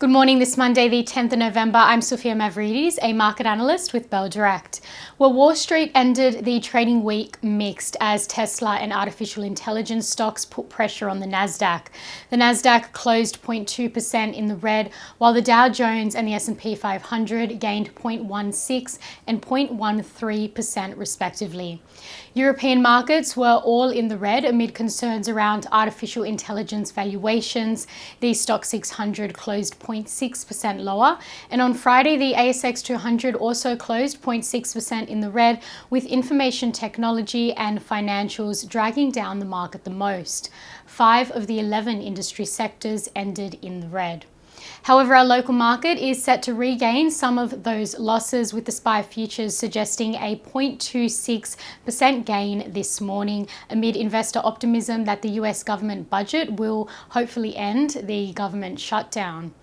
Good morning, this Monday, the 10th of November. I'm Sophia Mavridis, a market analyst with Bell Direct. Well, Wall Street ended the trading week mixed as Tesla and artificial intelligence stocks put pressure on the Nasdaq. The Nasdaq closed 0.2% in the red, while the Dow Jones and the S&P500 gained 0.16 and 0.13% respectively. European markets were all in the red amid concerns around artificial intelligence valuations. The stock 600 closed 0.6% lower, and on Friday the ASX200 also closed 0.6% in the red, with information technology and financials dragging down the market the most. 5 of the 11 industry sectors ended in the red. However, our local market is set to regain some of those losses, with the SPI futures suggesting a 0.26% gain this morning amid investor optimism that the US government budget will hopefully end the government shutdown.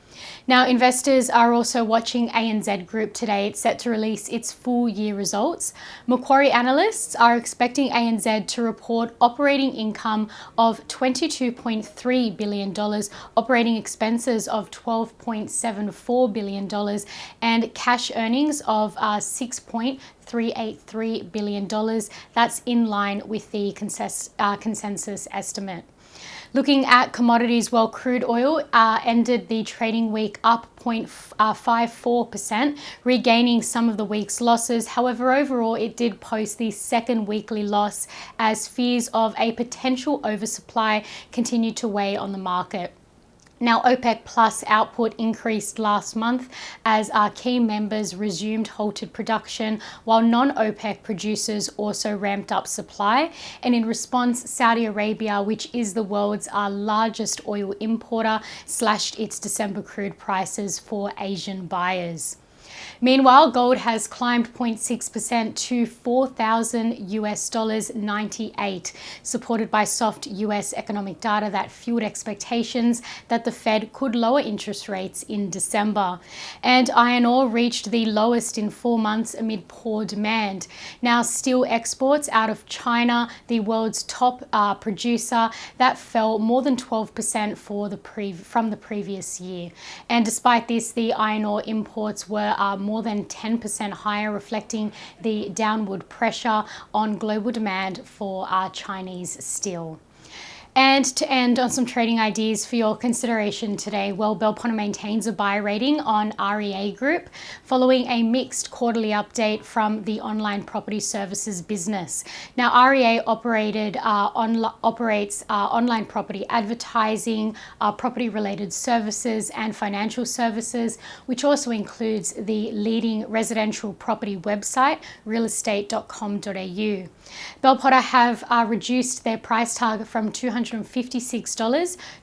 Now, investors are also watching ANZ Group today. It's set to release its full year results. Macquarie analysts are expecting ANZ to report operating income of $22.3 billion, operating expenses of $12.74 billion, and cash earnings of $6.383 billion. That's in line with the consensus estimate. Looking at commodities, well, crude oil ended the trading week up 0.54%, regaining some of the week's losses. However, overall, it did post the second weekly loss as fears of a potential oversupply continued to weigh on the market. Now, OPEC Plus output increased last month as our key members resumed halted production, while non-OPEC producers also ramped up supply. And in response, Saudi Arabia, which is the world's largest oil importer, slashed its December crude prices for Asian buyers. Meanwhile, gold has climbed 0.6% to $4,000.98, supported by soft US economic data that fueled expectations that the Fed could lower interest rates in December. And iron ore reached the lowest in 4 months amid poor demand. Now, steel exports out of China, the world's top producer, that fell more than 12% from the previous year. And despite this, the iron ore imports were more than 10% higher, reflecting the downward pressure on global demand for Chinese steel. And to end on some trading ideas for your consideration today, well, Bell Potter maintains a buy rating on REA Group following a mixed quarterly update from the online property services business. Now, REA operates online property advertising, property-related services and financial services, which also includes the leading residential property website, realestate.com.au. Bell Potter have reduced their price target from $256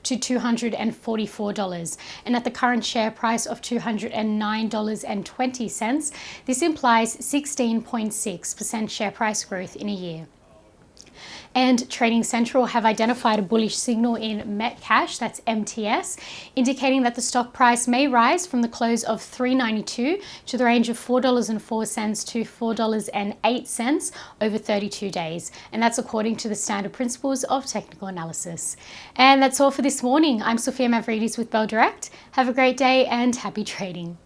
to $244, and at the current share price of $209.20, this implies 16.6% share price growth in a year. And Trading Central have identified a bullish signal in Metcash, that's MTS, indicating that the stock price may rise from the close of $3.92 to the range of $4.04 to $4.08 over 32 days. And that's according to the standard principles of technical analysis. And that's all for this morning. I'm Sophia Mavridis with Bell Direct. Have a great day and happy trading.